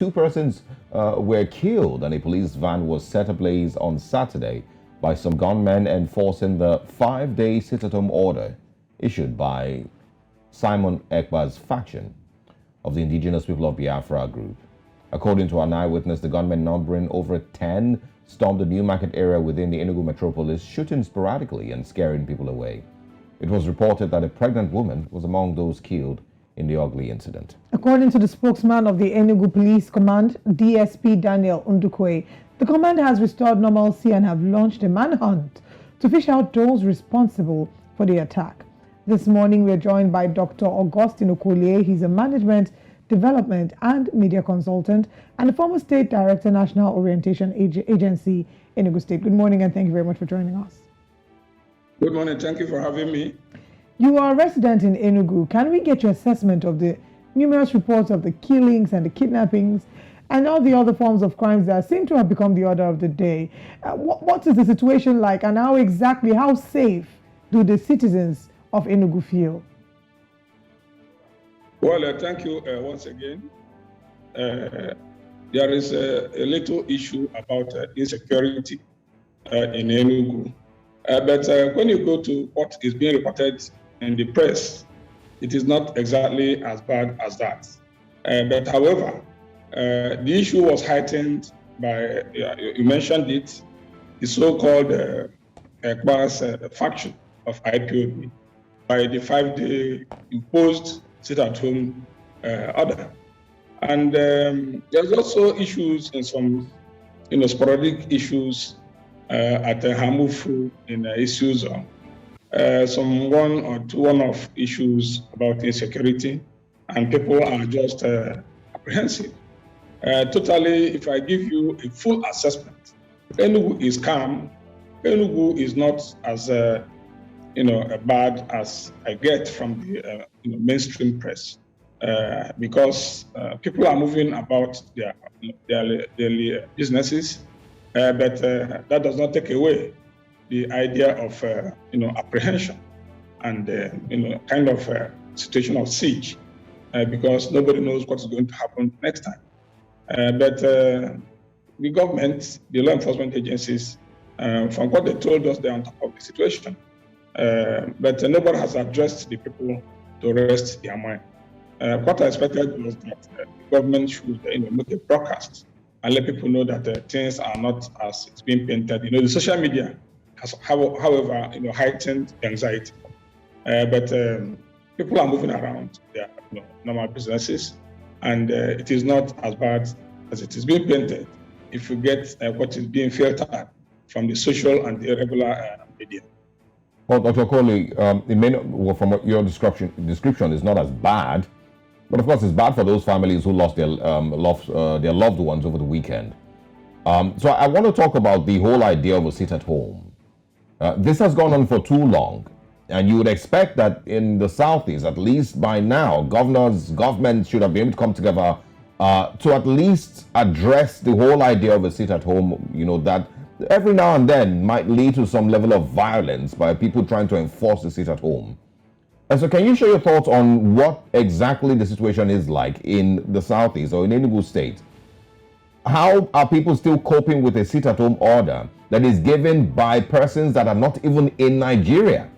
Two persons were killed and a police van was set ablaze on Saturday by some gunmen enforcing the 5-day sit-at-home order issued by Simon Ekpa's faction of the Indigenous People of Biafra group. According to an eyewitness, the gunmen, numbering over 10, stormed the New Market area within the Enugu metropolis, shooting sporadically and scaring people away. It was reported that a pregnant woman was among those killed in the ugly incident. According to the spokesman of the Enugu Police Command, DSP Daniel Ndukwe, the command has restored normalcy and have launched a manhunt to fish out those responsible for the attack. This morning, we are joined by Dr. Augustine Okolie. He's a management, development, and media consultant and a former state director, National Orientation Agency, Enugu State. Good morning, and thank you very much for joining us. Good morning. Thank you for having me. You are a resident in Enugu. Can we get your assessment of the numerous reports of the killings and the kidnappings and all the other forms of crimes that seem to have become the order of the day? What is the situation like, and how safe do the citizens of Enugu feel? Well, thank you once again. There is a little issue about insecurity in Enugu. But when you go to what is being reported in the press, it is not exactly as bad as that. But however, the issue was heightened by, you mentioned it, the so-called Ekpa's faction of IPOB by the 5-day imposed sit-at-home order. And there's also issues in some, sporadic issues at Hamufu in Isuzu. Some one-off issues about insecurity, and people are just apprehensive. Totally, if I give you a full assessment, Enugu is calm. Enugu is not as bad as I get from the mainstream press, because people are moving about their daily businesses, but that does not take away the idea of apprehension and kind of situation of siege, because nobody knows what is going to happen next time. But the government, the law enforcement agencies, from what they told us, they're on top of the situation. But nobody has addressed the people to rest their mind. What I expected was that the government should make a broadcast and let people know that things are not as it's being painted. The social media has, however, heightened anxiety. But people are moving around their normal businesses, and it is not as bad as it is being painted if you get what is being filtered from the social and the irregular media. Well, Dr. Okolie, it may not, from your description, is not as bad, but of course it's bad for those families who lost their loved ones over the weekend. So I want to talk about the whole idea of a sit-at-home. This has gone on for too long, and you would expect that in the Southeast, at least by now, governments should have been able to come together to at least address the whole idea of a sit-at-home, that every now and then might lead to some level of violence by people trying to enforce the sit-at-home. And so can you share your thoughts on what exactly the situation is like in the Southeast or in Enugu State? How are people still coping with a sit-at-home order that is given by persons that are not even in Nigeria?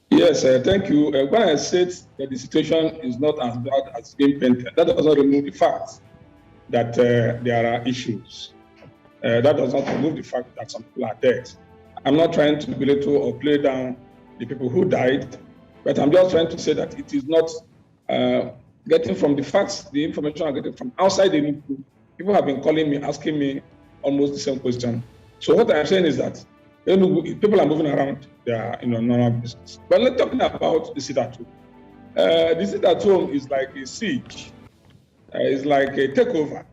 Yes, thank you. When I said that the situation is not as bad as being painted, that does not remove the fact that there are issues. That does not remove the fact that some people are dead. I'm not trying to belittle or play down the people who died, but I'm just trying to say that it is not getting from the facts, the information I'm getting from outside the Enugu. People have been calling me, asking me almost the same question. So what I'm saying is that Enugu, people are moving around their normal business. But let's talk about the sit-at-home. The sit-at-home is like a siege. It's like a takeover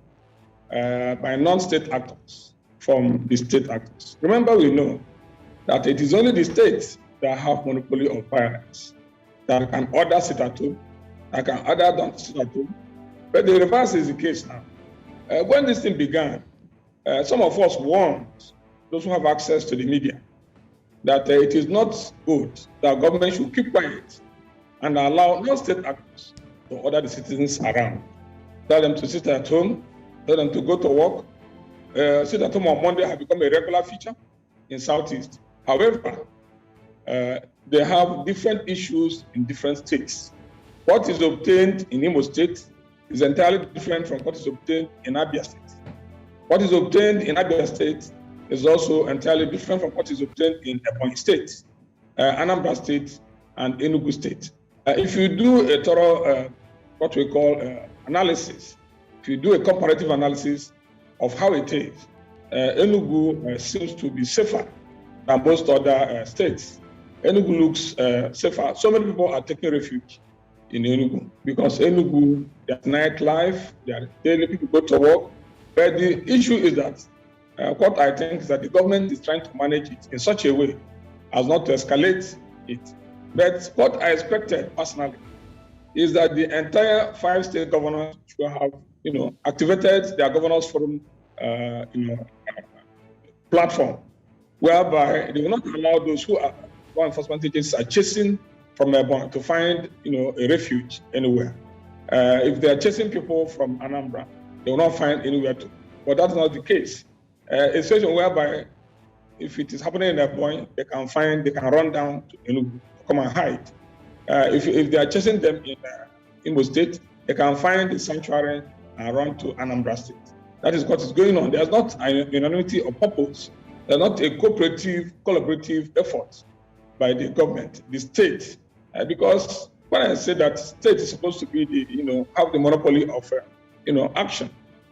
by non-state actors from the state actors. Remember, we know that it is only the states that have monopoly of violence, that can order sit-at-home, that can order don't sit-at-home. But the reverse is the case now. When this thing began, some of us warned those who have access to the media that it is not good that government should keep quiet and allow non-state actors to order the citizens around. tell them to sit at home, tell them to go to work. Sit at home on Monday have become a regular feature in Southeast. However, they have different issues in different states. What is obtained in Imo State is entirely different from what is obtained in Abia State. What is obtained in Abia State is also entirely different from what is obtained in Ebonyi State, Anambra State, and Enugu State. If you do a thorough, what we call analysis, if you do a comparative analysis of how it is, Enugu seems to be safer than most other states. Enugu looks safer. So many people are taking refuge in Enugu because Enugu, there's nightlife, there daily people go to work. But the issue is that what I think is that the government is trying to manage it in such a way as not to escalate it. But what I expected personally is that the entire 5 state governors should have, activated their governors forum, platform, whereby they will not allow those who are law enforcement agencies are chasing from Ebonyi to find, a refuge anywhere. If they are chasing people from Anambra, they will not find anywhere to. But that's not the case. A situation whereby if it is happening in Ebonyi, they can run down to Enugu to come and hide. If they are chasing them in Imo State, they can find the sanctuary and run to Anambra State. That is what is going on. There's not an unanimity of purpose. There's not a collaborative effort by the government, the state, because when I say that state is supposed to be have the monopoly of action,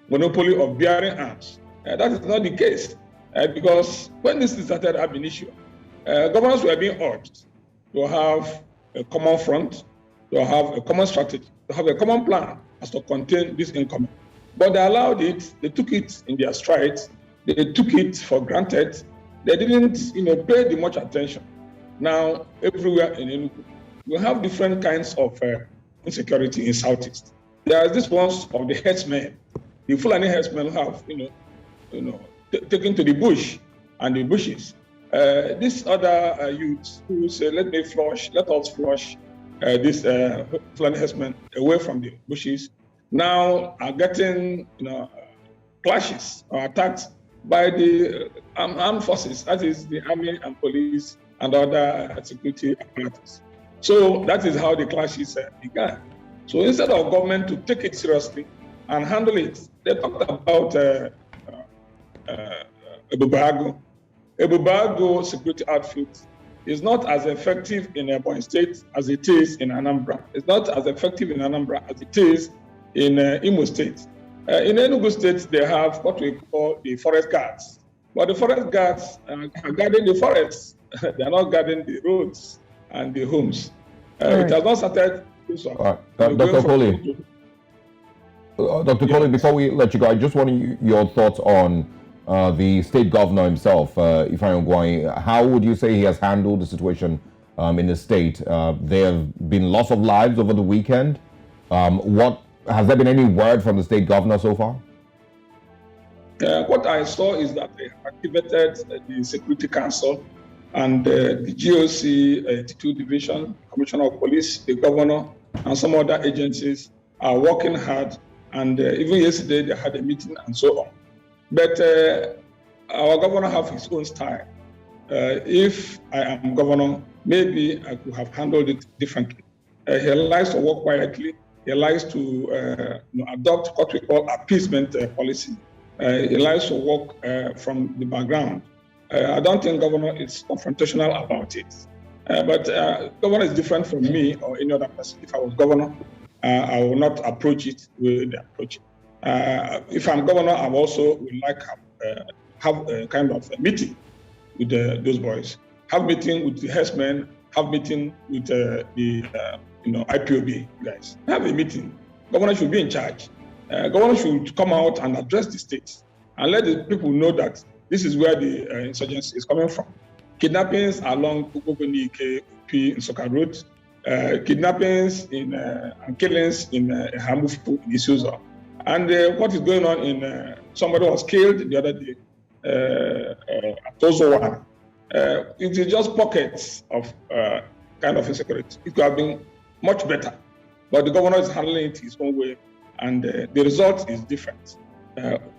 monopoly of bearing arms, that is not the case. Because when this started ab initio, governors were being urged to have a common front, to have a common strategy, to have a common plan as to contain this incoming. But they allowed it, they took it in their strides, they took it for granted, they didn't pay the much attention. Now, everywhere in Enugu, we have different kinds of insecurity in Southeast. There are these ones of the herdsmen. The Fulani herdsmen have, taken to the bush and the bushes. These other youths who say, let us flush this Fulani herdsmen away from the bushes, now are getting clashes or attacks by the armed forces, that is the army and police and other security apparatus. So that is how the clashes began. So instead of government to take it seriously and handle it, they talked about Ebubago security outfit is not as effective in Ebonyi State as it is in Anambra. It's not as effective in Anambra as it is in Imo State. In Enugu State, they have what we call the forest guards. But the forest guards are guarding the forests. They are not guarding the roads and the homes. It has not started. Dr. Okolie. Dr. Okolie, before we let you go, I just want your thoughts on the state governor himself, Ifeanyi Ugwuanyi. How would you say he has handled the situation in the state? There have been loss of lives over the weekend. Has there been any word from the state governor so far? What I saw is that they activated the Security Council and the GOC 82 Division, Commissioner of Police, the governor, and some other agencies are working hard. And even yesterday, they had a meeting and so on. But our governor has his own style. If I am governor, maybe I could have handled it differently. He likes to work quietly. He likes to adopt what we call appeasement policy. He likes to work from the background. I don't think governor is confrontational about it. But governor is different from me or any other person. If I was governor, I will not approach it with the approach. If I'm governor, I also would like to have a kind of a meeting with those boys. Have meeting with the herdsmen. Have meeting with the IPOB guys. Have a meeting. Governor should be in charge. Governor should come out and address the state and let the people know that this is where the insurgency is coming from. Kidnappings along Ugogonike in Soka Road, kidnappings and killings in Hamufu in Isuza. And what is going on in somebody was killed the other day at Tozowa. It is just pockets of kind of insecurity. It could have been much better, but the governor is handling it his own way. and the result is different.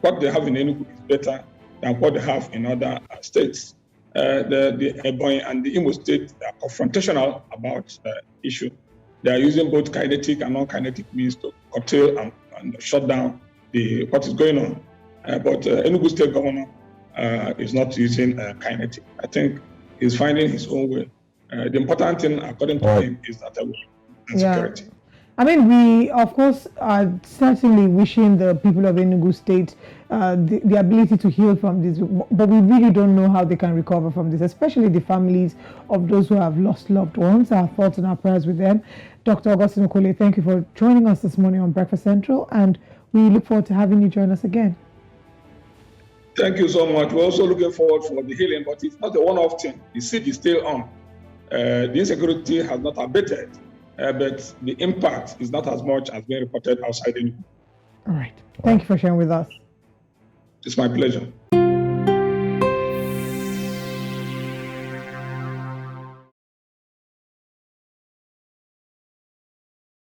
What they have in Enugu is better than what they have in other states. The Ebonyi and the Imo State are confrontational about the issue. They are using both kinetic and non-kinetic means to curtail and shut down what is going on. But Enugu State governor is not using kinetic. I think he's finding his own way. The important thing, according to him, is that security. I mean, we, of course, are certainly wishing the people of Enugu State the ability to heal from this, but we really don't know how they can recover from this, especially the families of those who have lost loved ones. Our thoughts and our prayers with them. Dr. Augustine Okolie, thank you for joining us this morning on Breakfast Central, and we look forward to having you join us again. Thank you so much. We're also looking forward for the healing, but it's not a one-off thing. The siege is still on. The insecurity has not abated. But the impact is not as much as being reported outside Enugu. All right. Thank you for sharing with us. It's my pleasure.